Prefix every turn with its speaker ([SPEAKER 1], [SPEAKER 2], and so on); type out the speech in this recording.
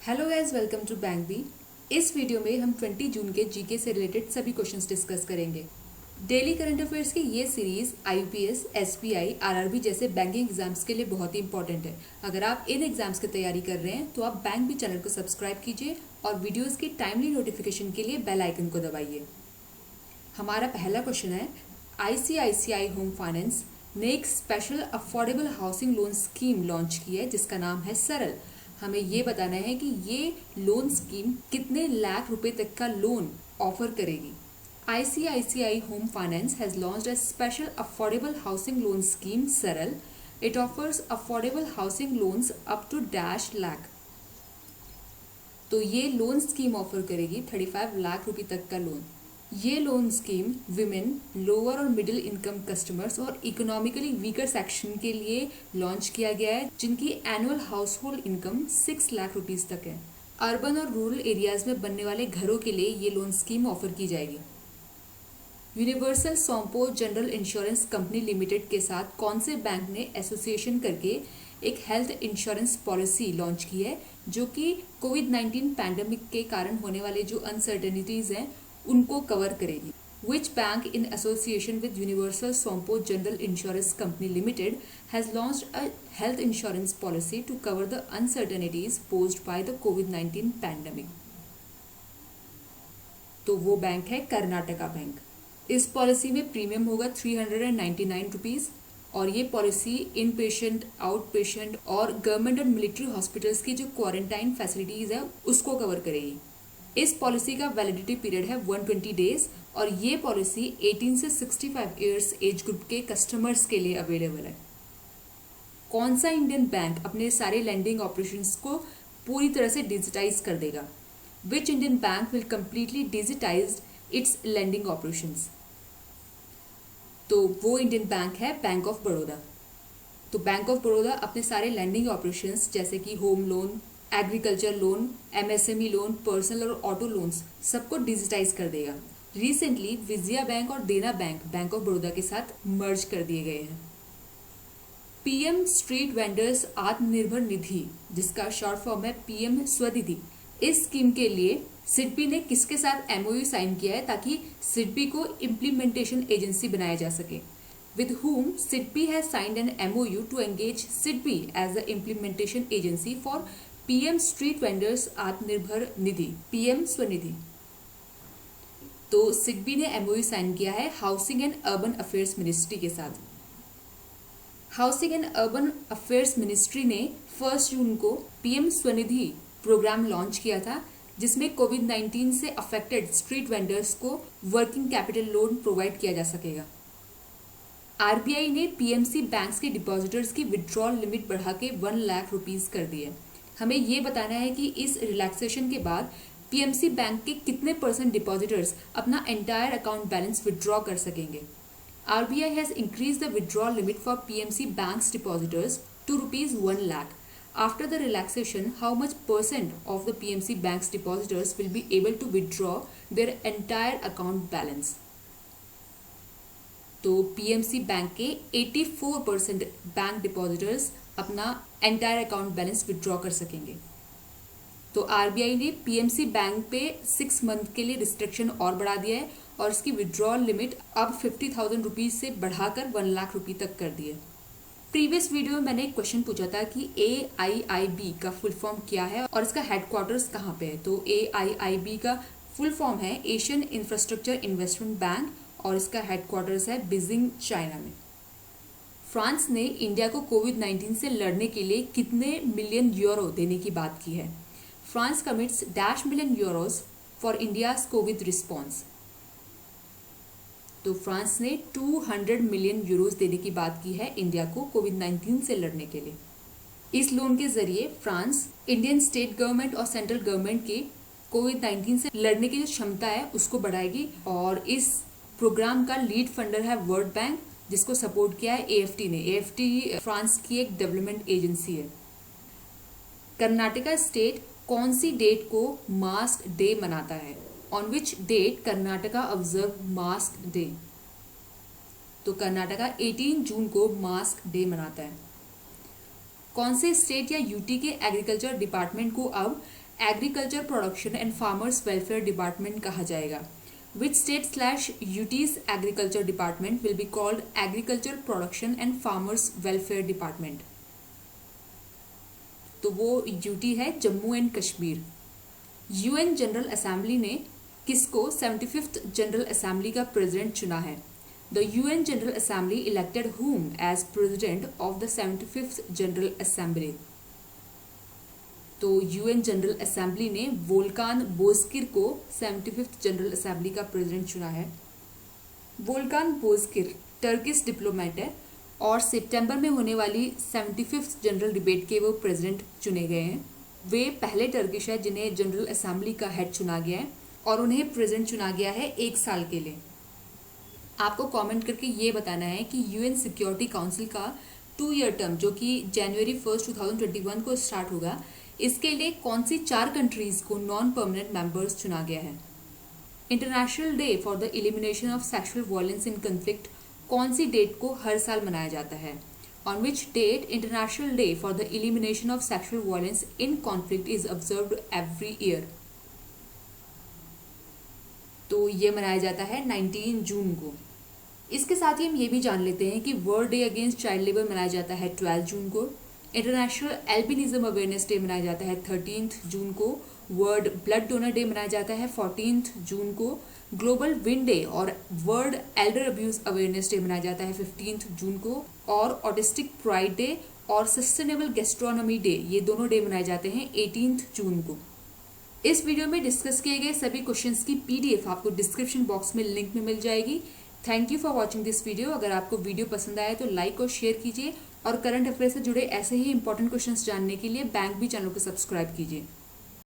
[SPEAKER 1] Hello guys, welcome to bank B. इस वीडियो में हम 20 जून के जीके से रिलेटेड सभी क्वेश्चंस डिस्कस करेंगे। डेली करंट अफेयर्स की ये सीरीज आईपीएस, एसबीआई, आरआरबी जैसे बैंकिंग एग्जाम्स के लिए बहुत ही इंपॉर्टेंट है। अगर आप इन एग्जाम्स की तैयारी कर रहे हैं तो आप बैंक बी चैनल को सब्सक्राइब कीजिए और वीडियोज की टाइमली नोटिफिकेशन के लिए बेल आइकन को दबाइए। हमारा पहला क्वेश्चन है, आईसीआईसीआई होम फाइनेंस ने एक special affordable housing loan scheme launch की है जिसका नाम है सरल। हमें ये बताना है कि ये लोन स्कीम कितने लाख रुपए तक का लोन ऑफर करेगी। ICICI Home Finance has launched a special affordable housing loan scheme सरल. It offers affordable housing loans up to -lakh। तो ये लोन स्कीम ऑफर करेगी 35 लाख रुपए तक का लोन। ये लोन स्कीम विमेन, लोअर और मिडिल इनकम कस्टमर्स और इकोनॉमिकली वीकर सेक्शन के लिए लॉन्च किया गया है जिनकी annual house hold income 6 lakh rupees तक है। अर्बन और रूरल एरियाज में बनने वाले घरों के लिए ये लोन स्कीम ऑफर की जाएगी। Universal Sompo general insurance company limited के साथ कौन से बैंक ने एसोसिएशन करके एक हेल्थ इंश्योरेंस पॉलिसी लॉन्च की है जो कि कोविड-19 पैंडेमिक के कारण होने वाले जो अनसर्टेनिटीज हैं उनको कवर करेगी। Which bank in association with Universal Sompo general insurance company limited has launched a health insurance policy to cover the uncertainties posed by the कोविड-19 पैंडेमिक। तो वो बैंक है कर्नाटका बैंक। इस पॉलिसी में प्रीमियम होगा 399 रुपीज और ये policy inpatient, outpatient और गवर्नमेंट और मिलिट्री हॉस्पिटल्स की जो क्वारंटाइन फैसिलिटीज है उसको कवर करेगी। इस पॉलिसी का वैलिडिटी पीरियड है 120 डेज और ये पॉलिसी 18 से 65 ईयर्स एज ग्रुप के कस्टमर्स के लिए अवेलेबल है। कौन सा इंडियन बैंक अपने सारे लैंडिंग ऑपरेशंस को पूरी तरह से डिजिटाइज कर देगा? Which Indian bank will completely digitise its lending operations? तो वो इंडियन बैंक है बैंक ऑफ बड़ौदा। तो बैंक ऑफ बड़ौदा अपने सारे लैंडिंग ऑपरेशंस जैसे कि home loan, agriculture loan, MSME loan, personal और ऑटो लोन्स सबको डिजिटाइज कर देगा। रिसेंटली विजया बैंक और देना बैंक बैंक ऑफ बड़ौदा के साथ मर्ज कर दिए गए हैं। PM street vendors Atmanirbhar Nidhi, जिसका शॉर्ट फॉर्म है पीएम स्वनिधि, इस स्कीम के लिए सिडबी ने किसके साथ एमओयू साइन किया है ताकि सिडबी को इम्प्लीमेंटेशन एजेंसी बनाया जा सके? With whom SIDBI has signed an MOU to engage SIDBI as the implementation agency for PM Street Vendors Atmanirbhar Nidhi, PM Svanidhi. तो सिडबी ने एमओयू साइन किया है housing and urban affairs ministry के साथ। Housing and urban affairs ministry ने 1 जून को PM Svanidhi programme launch किया था जिसमें कोविड-19 से अफेक्टेड स्ट्रीट वेंडर्स को वर्किंग कैपिटल लोन प्रोवाइड किया जा सकेगा। आरबीआई ने पीएमसी बैंक्स के डिपॉजिटर्स की विड्रॉल लिमिट बढ़ा के 1 लाख रुपीस कर दी है। हमें ये बताना है कि इस रिलैक्सेशन के बाद पीएमसी बैंक के कितने % डिपॉजिटर्स अपना एंटायर अकाउंट बैलेंस विड्रॉ कर सकेंगे। RBI has increase the withdrawal limit for PMC banks depositors to ₹1 lakh. After the relaxation, how much % of the PMC banks depositors will be able to withdraw their entire account balance? तो PMC bank के 84% bank depositors अपना entire account balance withdraw कर सकेंगे। तो RBI ने PMC bank पे 6 month के लिए रिस्ट्रिक्शन और बढ़ा दिया है और इसकी विड्रॉल लिमिट अब 50,000 रुपीज से बढ़ाकर 1 लाख रुपए तक कर दी है। प्रीवियस वीडियो में मैंने एक क्वेश्चन पूछा था कि AIIB का फुल फॉर्म क्या है और इसका हेडक्वार्टर्स कहाँ पे है। तो AIIB का फुल फॉर्म है एशियन इंफ्रास्ट्रक्चर इन्वेस्टमेंट बैंक और इसका हेडक्वार्टर्स है बीजिंग, चाइना में। फ्रांस ने इंडिया को कोविड-19 से लड़ने के लिए कितने मिलियन यूरो देने की बात की है? France commits $1 million for India's Covid response. तो फ्रांस ने 200 मिलियन यूरोस देने की बात की है इंडिया को कोविड-19 से लड़ने के लिए। इस लोन के जरिए फ्रांस इंडियन स्टेट गवर्नमेंट और सेंट्रल गवर्नमेंट के कोविड-19 से लड़ने की जो क्षमता है उसको बढ़ाएगी और इस प्रोग्राम का लीड फंडर है वर्ल्ड बैंक जिसको सपोर्ट किया है एएफटी ने। एएफटी फ्रांस की एक डेवलपमेंट एजेंसी है। कर्नाटका स्टेट कौन सी डेट को मास्क डे मनाता है? On which date Karnataka observe mask day? तो कर्नाटका 18 जून को मास्क डे मनाता है। कौन से स्टेट या यूटी के एग्रीकल्चर डिपार्टमेंट को अब agriculture production and farmers welfare department कहा जाएगा? Which state/UT's agriculture department will be called agriculture production and farmers welfare department? तो वो यूटी है Jammu and Kashmir. UN general assembly ने किसको 75th जनरल असेंबली का प्रेसिडेंट चुना है? The UN general assembly elected whom as president of the 75th general assembly? तो UN general assembly ने वोल्कान बोस्किर को 75th जनरल असेंबली का प्रेसिडेंट चुना है। वोल्कान बोस्किर टर्किश डिप्लोमेट है और सितंबर में होने वाली 75th जनरल डिबेट के वो प्रेसिडेंट चुने गए हैं। वे पहले टर्किश है जिन्हें जनरल असेंबली का हेड चुना गया है और उन्हें प्रेसिडेंट चुना गया है 1 साल के लिए। आपको कमेंट करके ये बताना है कि यूएन सिक्योरिटी काउंसिल का 2 ईयर टर्म जो कि जनवरी 1, 2021 को स्टार्ट होगा, इसके लिए कौन सी 4 कंट्रीज को नॉन परमानेंट मेंबर्स चुना गया है? International day for the elimination of sexual violence in conflict कौन सी डेट को हर साल मनाया जाता है? On which date international day for the elimination of sexual violence in conflict is observed every year? तो ये मनाया जाता है 19 जून को। इसके साथ ही हम ये भी जान लेते हैं कि world day against child labour मनाया जाता है 12 जून को। इंटरनेशनल एल्बिनिज्म अवेयरनेस डे मनाया जाता है 13 जून को। वर्ल्ड ब्लड डोनर डे मनाया जाता है 14 जून को। ग्लोबल विंड डे और world Elder abuse awareness day मनाया जाता है 15 जून को। और ऑटिस्टिक प्राइड डे और सस्टेनेबल गैस्ट्रोनॉमी डे, ये दोनों डे मनाए जाते हैं 18 जून को। इस वीडियो में डिस्कस किए गए सभी क्वेश्चंस की पीडीएफ आपको डिस्क्रिप्शन बॉक्स में लिंक में मिल जाएगी। Thank you for watching this video. अगर आपको वीडियो पसंद आए तो लाइक और शेयर कीजिए और करंट अफेयर से जुड़े ऐसे ही इंपॉर्टेंट क्वेश्चंस जानने के लिए बैंक भी चैनल को सब्सक्राइब कीजिए।